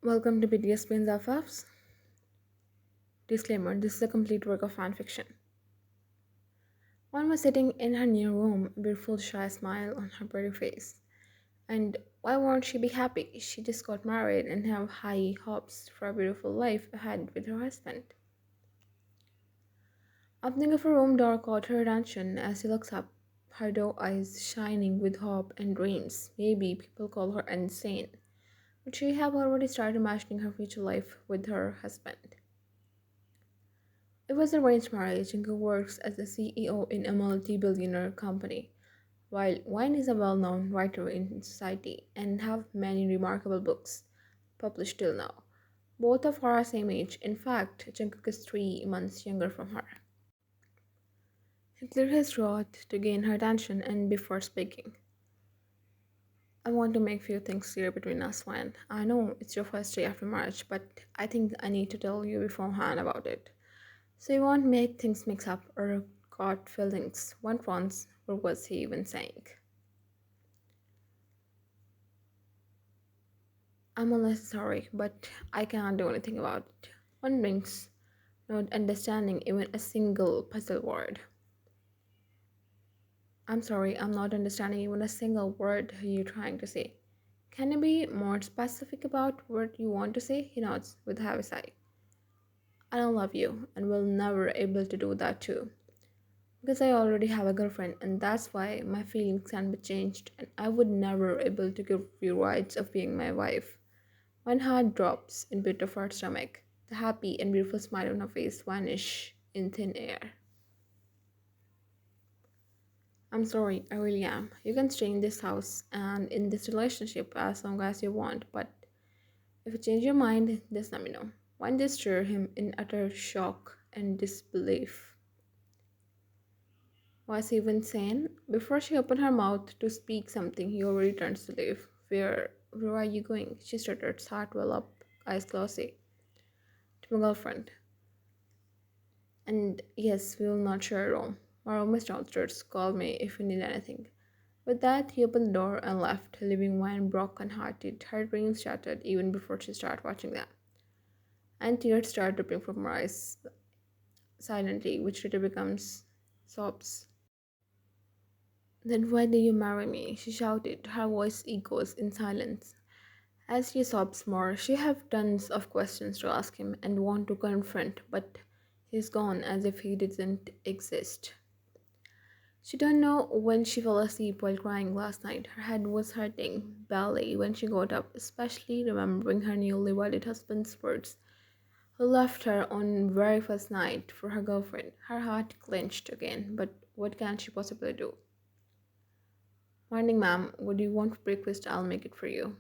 Welcome to BTS Spins FFs. Disclaimer: this is a complete work of fan fiction. One was sitting in her new room, a beautiful shy smile on her pretty face. And why won't she be happy? She just got married and have high hopes for a beautiful life ahead with her husband. Opening of her room door caught her attention as she looks up, her doe eyes shining with hope and dreams. Maybe people call her insane, but she have already started imagining her future life with her husband. It was an arranged marriage. Jungkook works as the CEO in a multi-billionaire company, while Wine is a well-known writer in society and have many remarkable books published till now. Both of her are same age. In fact, Jungkook is 3 months younger from her. He cleared his throat to gain her attention and before speaking. I want to make few things clear between us, Wine. I know it's your first day after marriage, but I think I need to tell you beforehand about it. So you won't make things mix up or got feelings. What was he even saying? I'm only sorry, but I can't do anything about it. One brings not understanding even a single puzzle word. I'm sorry, I'm not understanding even a single word you're trying to say. Can you be more specific about what you want to say? He nods with a heavy sigh. I don't love you and will never able to do that too. Because I already have a girlfriend and that's why my feelings can be changed and I would never able to give you rights of being my wife. One heart drops in pit of her stomach. The happy and beautiful smile on her face vanish in thin air. I'm sorry, I really am. You can stay in this house and in this relationship as long as you want, but if you change your mind, just let me know. One gesture him in utter shock and disbelief. Was he even sane? Before she opened her mouth to speak something, he already turns to leave. Where are you going? She stuttered, heart well up, eyes glossy. To my girlfriend. And yes, we will not share a room. My room is downstairs. Call me if you need anything. With that, he opened the door and left, leaving Wine broken-hearted, her dreams shattered even before she started watching them. And tears started dripping from her eyes silently, which later becomes sobs. Then why did you marry me? She shouted, her voice echoes in silence. As she sobs more, she have tons of questions to ask him and want to confront, but he's gone as if he didn't exist. She don't know when she fell asleep while crying last night. Her head was hurting badly when she got up, especially remembering her newly wedded husband's words, who left her on very first night for her girlfriend. Her heart clenched again, but what can she possibly do? Morning, ma'am. Would you want breakfast? I'll make it for you.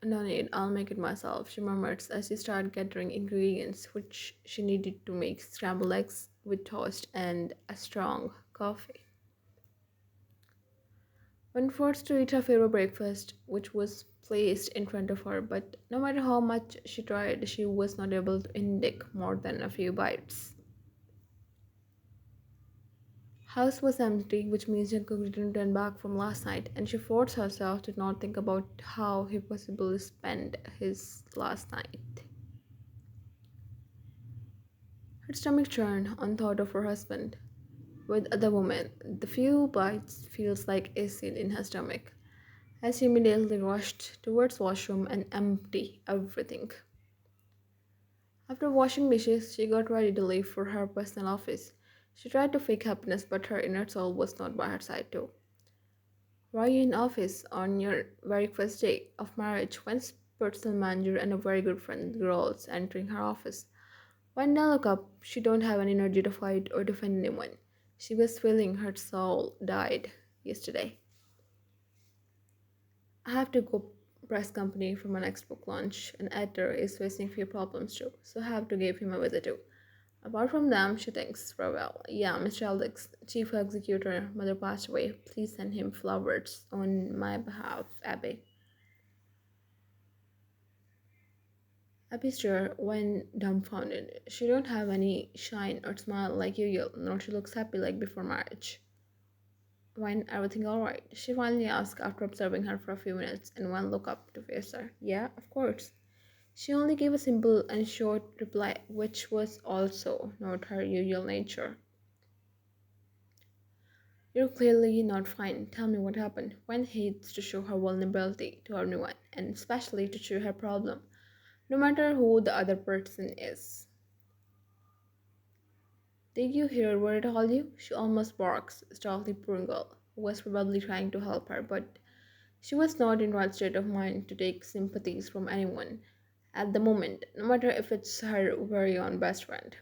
No need, I'll make it myself, she murmured as she started gathering ingredients which she needed to make scrambled eggs with toast and a strong coffee. When forced to eat her favorite breakfast, which was placed in front of her, but no matter how much she tried, she was not able to indicate more than a few bites. House was empty, which means Jungkook didn't return back from last night, and she forced herself to not think about how he possibly spent his last night. Her stomach churned on thought of her husband. With other women, the few bites feels like acid in her stomach, as she immediately rushed towards washroom and empty everything. After washing dishes, she got ready to leave for her personal office. She tried to fake happiness, but her inner soul was not by her side too. Why are you in office on your very first day of marriage? One's personal manager and a very good friend girls entering her office. When I look up, she don't have any energy to fight or defend anyone. She was feeling her soul died yesterday. I have to go press company for my next book launch. An editor is facing few problems too, so I have to give him a visit too. Apart from them, she thinks, farewell. Yeah, Mr. Alex, chief executor, mother passed away. Please send him flowers on my behalf, Abby. Abby stared when dumbfounded. She don't have any shine or smile like usual, nor she looks happy like before marriage. When everything alright? She finally asked after observing her for a few minutes, and one looked up to face her. Yeah, of course. She only gave a simple and short reply, which was also not her usual nature. You're clearly not fine. Tell me what happened. Gwen hates to show her vulnerability to anyone, and especially to share her problem, no matter who the other person is. Did you hear what I told you? She almost barks, stopped the poor girl, who was probably trying to help her, but she was not in right state of mind to take sympathies from anyone at the moment, no matter if it's her very own best friend.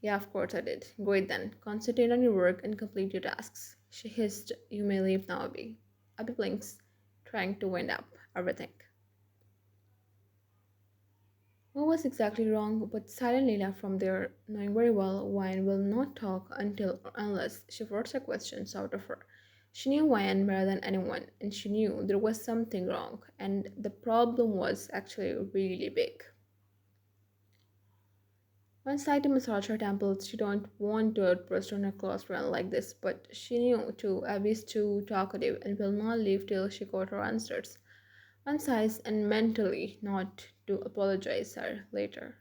Yeah, of course I did. Great then. Concentrate on your work and complete your tasks. She hissed, You may leave now, Abby. Abby blinks, trying to wind up everything. What was exactly wrong, but silently left from there, knowing very well Wine will not talk until or unless she forced her questions out of her. She knew Wine better than anyone, and she knew there was something wrong, and the problem was actually really big. One tried to massage her temples. She don't want to outburst on her close friend like this, but she knew too Abby's too talkative and will not leave till she got her answers. One sighs and mentally not to apologize her later.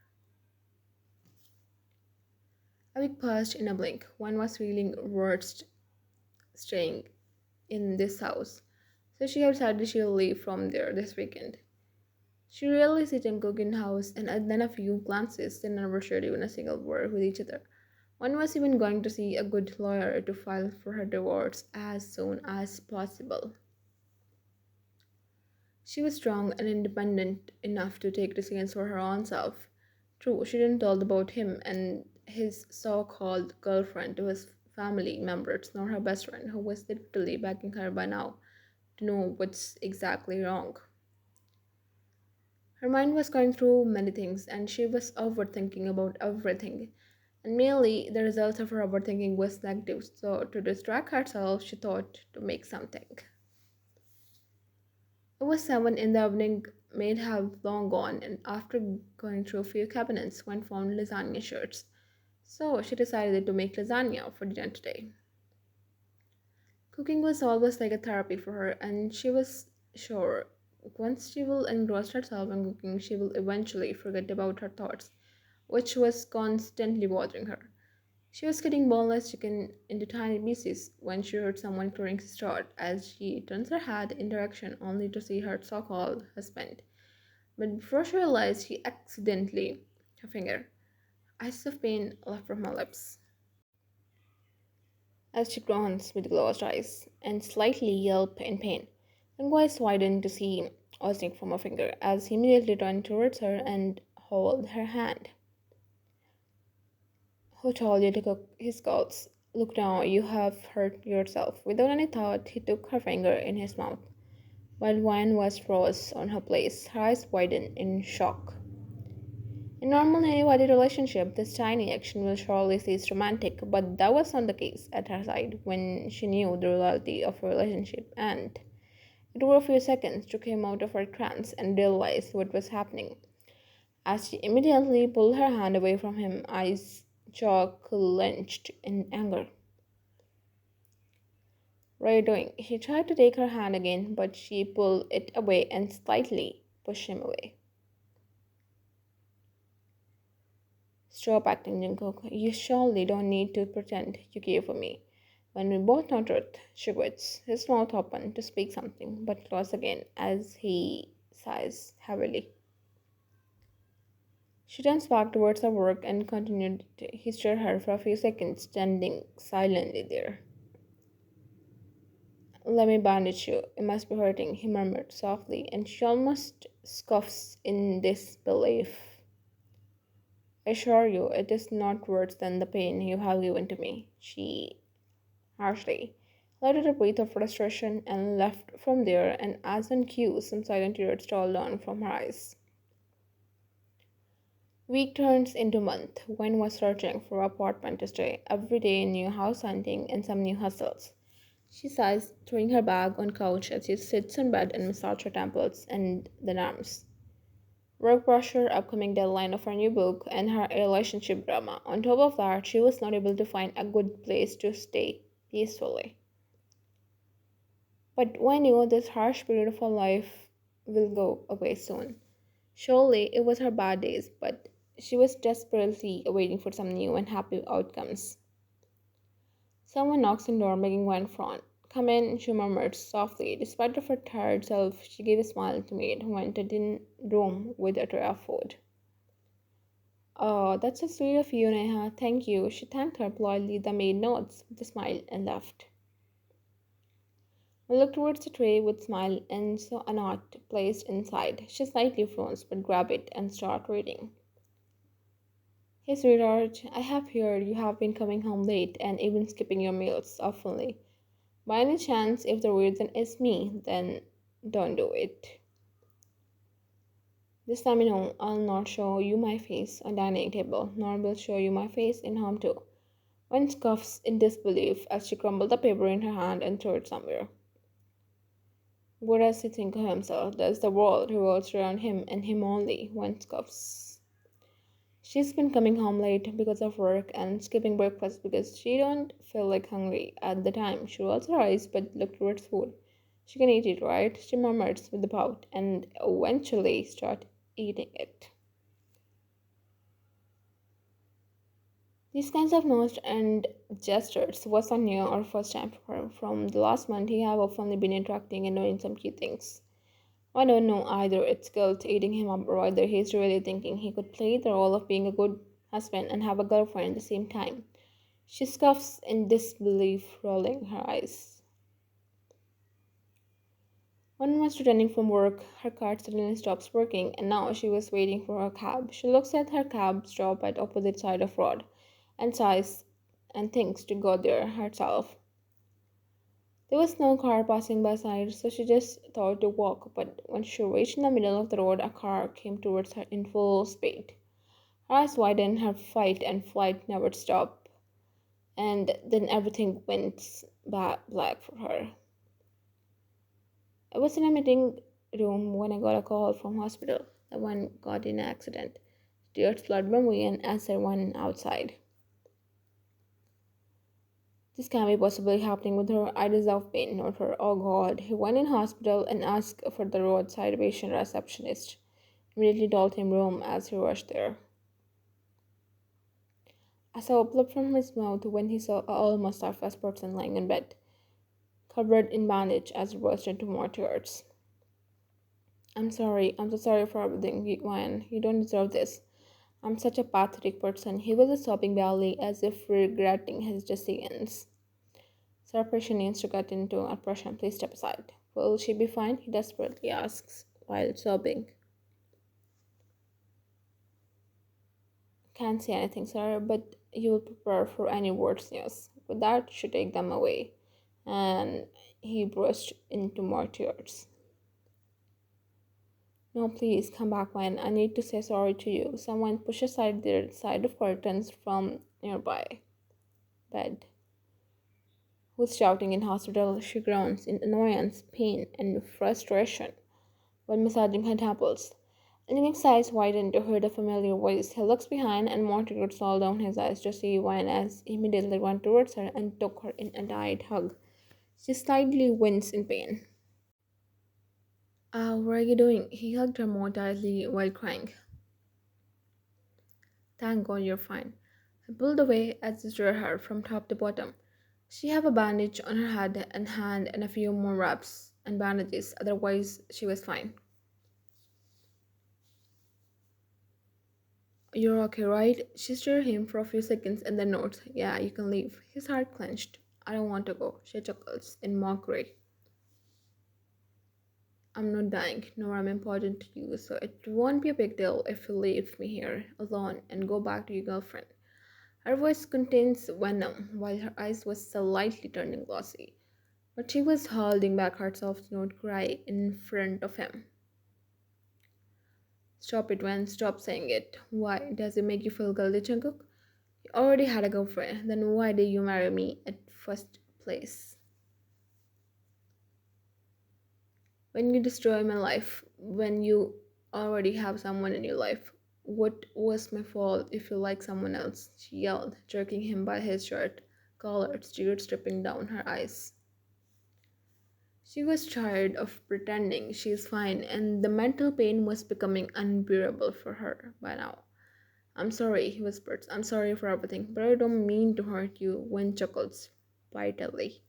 Abby paused in a blink. One was feeling worst staying in this house, so she had decided she'll leave from there this weekend. She rarely sees Jungkook in house, and then a few glances, they never shared even a single word with each other. One was even going to see a good lawyer to file for her divorce as soon as possible. She was strong and independent enough to take decisions for her own self. True, she didn't tell about him and his so-called girlfriend to his family members, nor her best friend, who was literally begging her by now to know what's exactly wrong. Her mind was going through many things, and she was overthinking about everything. And mainly, the result of her overthinking was negative, so to distract herself, she thought to make something. It was 7 in the evening, maid have long gone, and after going through a few cabinets, one found lasagna shirts. So she decided to make lasagna for dinner today. Cooking was always like a therapy for her, and she was sure once she will engross herself in cooking, she will eventually forget about her thoughts, which was constantly bothering her. She was cutting boneless chicken into tiny pieces when she heard someone clearing his throat as she turns her head in direction only to see her so-called husband. But before she realized, he accidentally her finger. Ice of pain left from her lips as she groans with closed eyes and slightly yelp in pain. Her eyes widened to see oozing from her finger as he immediately turned towards her and held her hand. Who told you to cook his goats? Look now, you have hurt yourself. Without any thought, he took her finger in his mouth, while wine was froze on her place. Her eyes widened in shock. In normal any relationship, this tiny action will surely seem romantic, but that was not the case at her side when she knew the reality of her relationship, and it took a few seconds to come out of her trance and realize what was happening. As she immediately pulled her hand away from him, eyes jaw clenched in anger. What are you doing? He tried to take her hand again, but she pulled it away and slightly pushed him away. Stop acting, Jungkook. You surely don't need to pretend you care for me. When we both know truth, she quits, his mouth open to speak something, but closed again as he sighs heavily. She turns back towards her work and continued. He stared her for a few seconds, standing silently there. Let me bandage you. It must be hurting, he murmured softly, and she almost scoffs in disbelief. I assure you, it is not worse than the pain you have given to me, she harshly. Let out a breath of frustration and left from there, and as on cue, some silent tears stole down from her eyes. Week turns into month. Gwen was searching for an apartment to stay. Every day new house hunting and some new hustles. She sighs, throwing her bag on couch as she sits on bed and massages her temples and the arms. Work pressure, upcoming deadline of her new book, and her relationship drama. On top of that, she was not able to find a good place to stay peacefully. But Gwen knew this harsh period of her life will go away soon. Surely it was her bad days, but she was desperately waiting for some new and happy outcomes. Someone knocks on the door, making Gwen frown. Come in, she murmured softly. Despite of her tired self, she gave a smile to Maid, who entered in room with a tray of food. Oh, that's so sweet of you, Neha. Thank you. She thanked her politely. The maid nods with a smile and left. I looked towards the tray with a smile and saw a note placed inside. She slightly froze, but grabbed it and started reading. Hey, sweetheart, I have heard you have been coming home late and even skipping your meals oftenly. By any chance, if the reason is me, then don't do it. Just let me know. I'll not show you my face on dining table, nor will show you my face in home too. One scoffs in disbelief as she crumbled the paper in her hand and threw it somewhere. What does he think of himself? Does the world revolves around him and him only? One scoffs. She's been coming home late because of work and skipping breakfast because she don't feel like hungry at the time. She rolls her eyes but looked towards food. She can eat it, right? She murmurs with a pout and eventually start eating it. These kinds of nods and gestures wasn't new or first time for her. From the last month, he have often been interacting and doing some key things. I don't know either it's guilt eating him up or whether he's really thinking he could play the role of being a good husband and have a girlfriend at the same time. She scoffs in disbelief, rolling her eyes. One was returning from work. Her car suddenly stops working, and now she was waiting for her cab. She looks at her cab stop at opposite side of road, and sighs and thinks to go there herself. There was no car passing by side, so she just thought to walk, but when she reached in the middle of the road, a car came towards her in full speed. Her eyes widened, her fight and flight never stopped, and then everything went black for her. I was in a meeting room when I got a call from hospital. The one got in an accident. Tears flooded my way and as I ran outside. This can be possibly happening with her. I deserve pain, not her. Oh God. He went in hospital and asked for the roadside patient receptionist. Immediately told him room as he rushed there. I saw blood from his mouth when he saw a almost lifeless person lying in bed, covered in bandage as he burst into more tears. I'm sorry. I'm so sorry for everything, Ryan. You don't deserve this. I'm such a pathetic person. He was sobbing badly as if regretting his decisions. Sir, patient needs to get into operation. Please step aside. Will she be fine? He desperately asks while sobbing. Can't say anything, sir, but you will prepare for any worse news. With that, she take them away. And he burst into more tears. No, please come back, when I need to say sorry to you. Someone pushed aside their side of curtains from nearby bed. Who's shouting in hospital? She groans in annoyance, pain, and frustration while massaging her temples. Nick's eyes widen to hear the familiar voice. He looks behind and more tears roll down his eyes to see Wine as he immediately ran towards her and took her in a tight hug. She slightly winced in pain. What are you doing? He hugged her more tightly while crying. Thank God you're fine. He pulled away as he drew her from top to bottom. She had a bandage on her head and hand and a few more wraps and bandages, otherwise she was fine. You're okay, right? She stared at him for a few seconds and then nods. Yeah, you can leave. His heart clenched. I don't want to go, she chuckles in mockery. I'm not dying, nor I'm important to you, so it won't be a big deal if you leave me here alone and go back to your girlfriend. Her voice contains venom, while her eyes were slightly turning glossy. But she was holding back herself to not cry in front of him. Stop it, Wen. Stop saying it. Why? Does it make you feel guilty, Jungkook? You already had a girlfriend. Then why did you marry me at first place? When you destroy my life, when you already have someone in your life, what was my fault if you like someone else? She yelled, jerking him by his shirt collar, tears dripping down her eyes. She was tired of pretending she's fine, and the mental pain was becoming unbearable for her by now. I'm sorry, he whispered. I'm sorry for everything, but I don't mean to hurt you, Wen chuckles bitterly.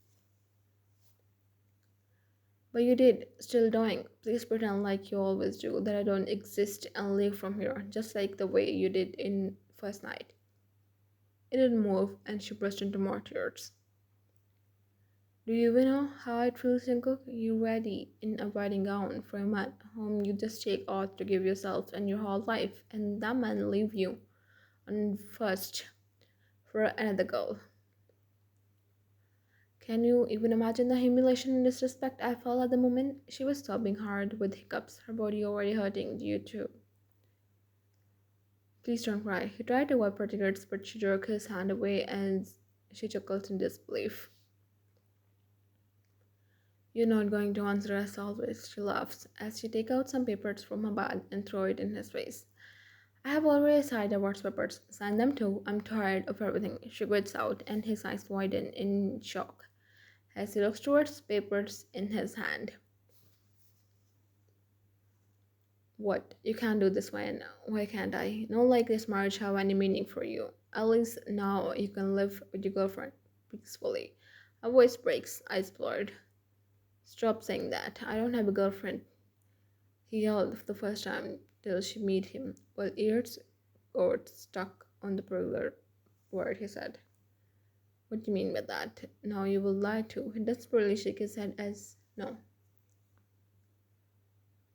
But you did, still doing. Please pretend like you always do, that I don't exist and leave from here, just like the way you did in first night. It didn't move, and she burst into more tears. Do you even know how it feels, Jungkook? You ready in a wedding gown for a man whom you just take oath to give yourself and your whole life, and that man leave you on first for another girl. Can you even imagine the humiliation and disrespect I felt at the moment? She was sobbing hard with hiccups, her body already hurting due to. Please don't cry. He tried to wipe her tears, but she jerked his hand away and she chuckled in disbelief. You're not going to answer as always, she laughs as she takes out some papers from her bag and throw it in his face. I have already signed the words papers. Sign them too. I'm tired of everything. She grits out and his eyes widen in shock as he looks towards papers in his hand. What? You can't do this, Wayne. Why can't I? No, like this marriage have any meaning for you. At least now you can live with your girlfriend peacefully. Her voice breaks, eyes blurred. Stop saying that. I don't have a girlfriend. He yelled for the first time till she meet him, while ears got stuck on the regular word he said. What do you mean by that? Now you will lie too. He desperately shook his head as no.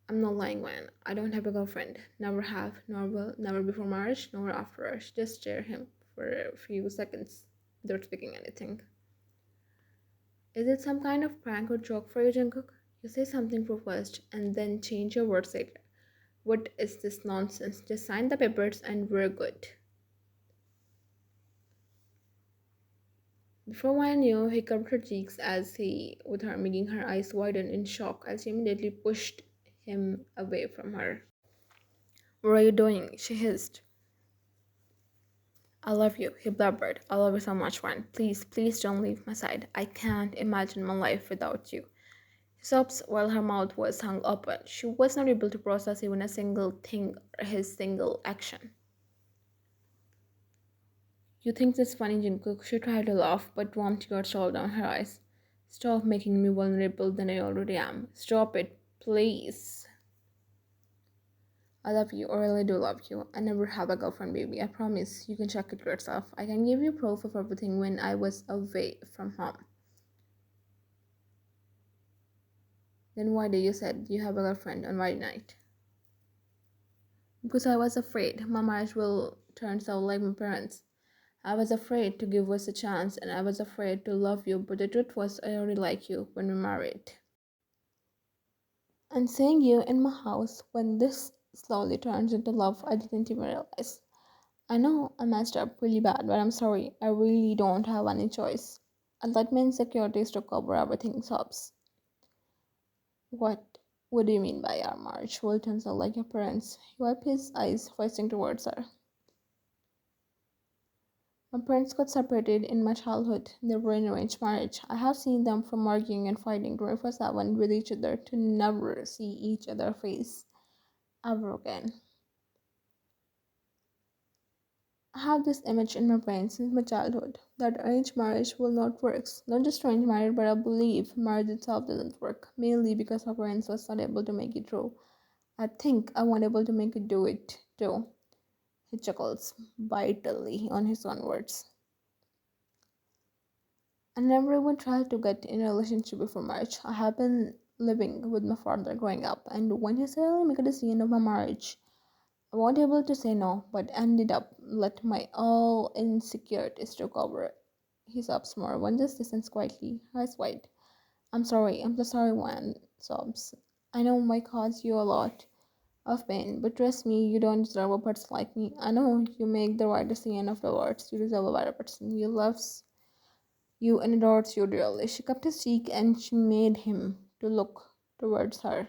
I'm not lying, man. I don't have a girlfriend. Never have, nor will, never before marriage, nor after. She just stared him for a few seconds without speaking anything. Is it some kind of prank or joke for you, Jungkook? You say something for first and then change your words later. What is this nonsense? Just sign the papers and we're good. Before one knew, he curved her cheeks as he, with her making her eyes widen in shock as he immediately pushed him away from her. What are you doing? She hissed. I love you, he blubbered. I love you so much, Juan. Please, please don't leave my side. I can't imagine my life without you. She sobs while her mouth was hung open. She was not able to process even a single thing or his single action. You think that's funny, Jungkook? She tried to laugh, but warm tears rolled down her eyes. Stop making me vulnerable than I already am. Stop it, please. I love you, I really do love you. I never have a girlfriend, baby. I promise. You can check it yourself. I can give you proof of everything when I was away from home. Then why did you said you have a girlfriend on Friday night? Because I was afraid my marriage will turn out like my parents. I was afraid to give us a chance and I was afraid to love you, but the truth was I already like you when we married. And seeing you in my house when this slowly turns into love, I didn't even realize. I know I messed up really bad, but I'm sorry. I really don't have any choice. I let my insecurities to cover everything sobs. What? What do you mean by our marriage? Will turns out like your parents. He wiped his eyes, facing towards her. My parents got separated in my childhood. They were in arranged marriage. I have seen them from arguing and fighting 24/7 with each other to never see each other face ever again. I have this image in my brain since my childhood that arranged marriage will not work. Not just arranged marriage, but I believe marriage itself doesn't work, mainly because my parents was not able to make it true. I think I won't able to make it do it too. He chuckles bitterly on his own words. I never even tried to get in a relationship before marriage. I have been living with my father growing up, and when he suddenly made a decision of my marriage, I wasn't able to say no, but ended up let my all insecurities to cover it. He sobs more. One just listens quietly, eyes wide. I'm so sorry, one sobs. I know it might cause you a lot of pain, but trust me, you don't deserve a person like me. I know you make the right decision afterwards. You deserve a better person. You loves you and adores you dearly. She cupped his cheek and she made him to look towards her.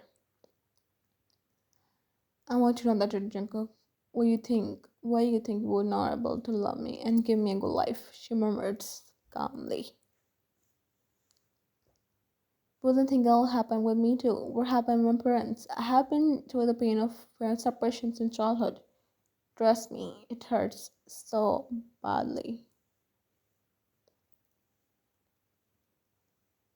I want to know that, Jungkook. Why you think you were not able to love me and give me a good life? She murmured calmly. Wouldn't think it'll happen with me too. What happened with my parents? I have been through the pain of parent separation since childhood. Trust me, it hurts so badly.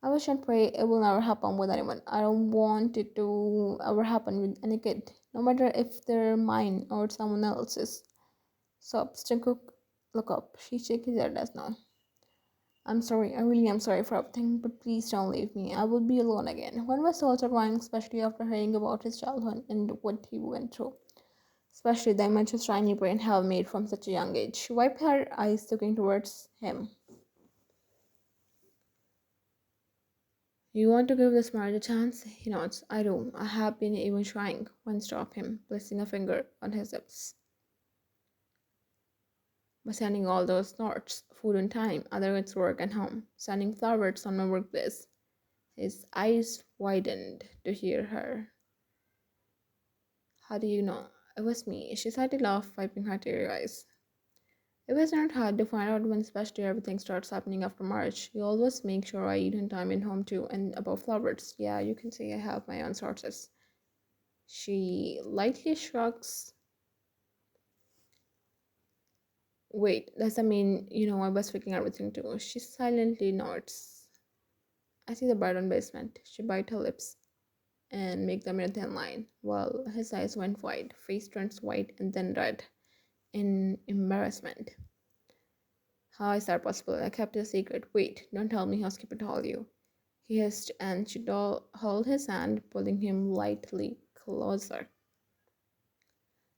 I wish and pray it will never happen with anyone. I don't want it to ever happen with any kid, no matter if they're mine or someone else's. So, Jungkook, look up. She shook his head as no. I'm sorry, I really am sorry for everything, but please don't leave me. I will be alone again. One was also crying, especially after hearing about his childhood and what he went through. Especially the image his tiny brain have made from such a young age. She wiped her eyes, looking towards him. You want to give this marriage a chance? He nods. I do. I have been even trying. One stop him, placing a finger on his lips. By sending all those notes, food on time, other it's work and home, sending flowers on my workplace. His eyes widened to hear her. How do you know? It was me. She sighed a laugh, wiping her teary eyes. It was not hard to find out when especially everything starts happening after March. You always make sure I eat on time in home too, and about flowers. Yeah, you can say I have my own sources. She lightly shrugs. Wait, does that mean I was fixing everything too? She silently nods. I see the bird on basement. She bite her lips and make them in a thin line, while his eyes went wide, face turns white and then red in embarrassment. How is that possible? I kept it a secret. Wait, don't tell me housekeeper told you. He hissed, and she held his hand, pulling him lightly closer.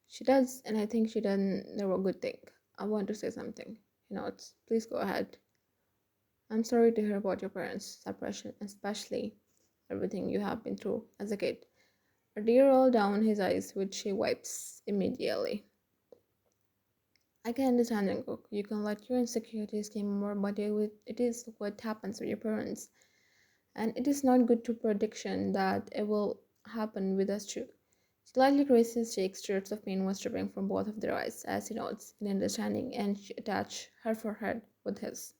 She does, and I think she done a good thing. I want to say something. He nods. Please go ahead. I'm sorry to hear about your parents' suppression, especially everything you have been through as a kid. A tear rolled down his eyes, which she wipes immediately. I can understand, Jungkook. You can let your insecurities come over, but it is what happens with your parents. And it is not good to prediction that it will happen with us too. She lightly raised his cheeks, tears of pain was dripping from both of their eyes as he nods in understanding, and she attached her forehead with his.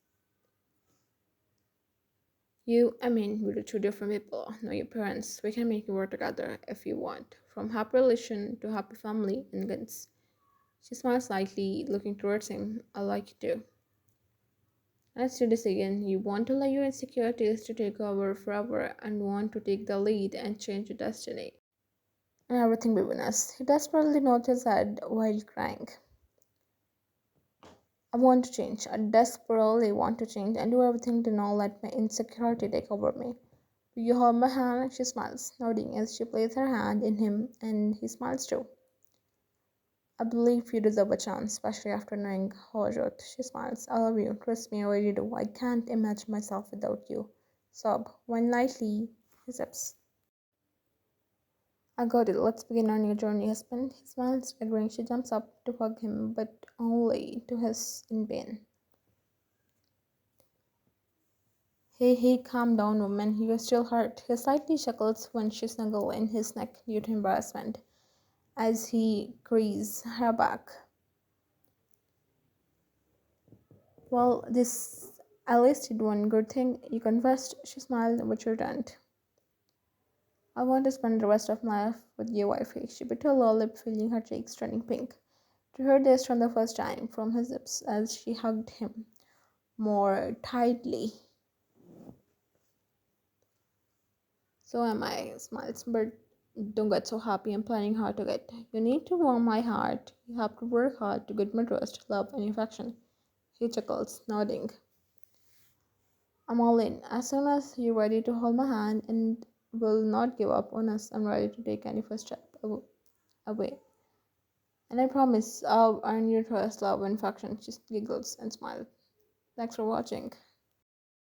We're two different people. Know your parents. We can make it work together if you want. From happy relation to happy family and kids. She smiled slightly, looking towards him. I like you too. Let's do this again. You want to let your insecurities to take over forever and want to take the lead and change your destiny. And everything between us. He desperately nodded his head while crying. I want to change. I desperately want to change and do everything to not let my insecurity take over me. Do you hold my hand? She smiles, nodding as she places her hand in him, and he smiles too. I believe you deserve a chance, especially after knowing Oneshot. She smiles. I love you. Trust me, I really do. I can't imagine myself without you. Sob. When lightly, his lips. I got it. Let's begin our new journey, husband. He smiles, agreeing. She jumps up to hug him, but only to hiss in pain. Hey, calm down, woman. You're still hurt. He slightly chuckles when she snuggles in his neck due to embarrassment as he creases her back. Well, this at least did one good thing. You confessed. She smiled, but returned. I want to spend the rest of my life with you, wifey. She bit her lower lip, feeling her cheeks turning pink. To hear this from the first time from his lips as she hugged him more tightly. So am I, smiles, but don't get so happy. I'm planning hard to get. You need to warm my heart. You have to work hard to get my trust, love, and affection. He chuckles, nodding. I'm all in. As soon as you're ready to hold my hand and will not give up on us, I'm ready to take any first step away. And I promise I'll earn your trust, love, and affection. She giggles and smiles. Thanks for watching.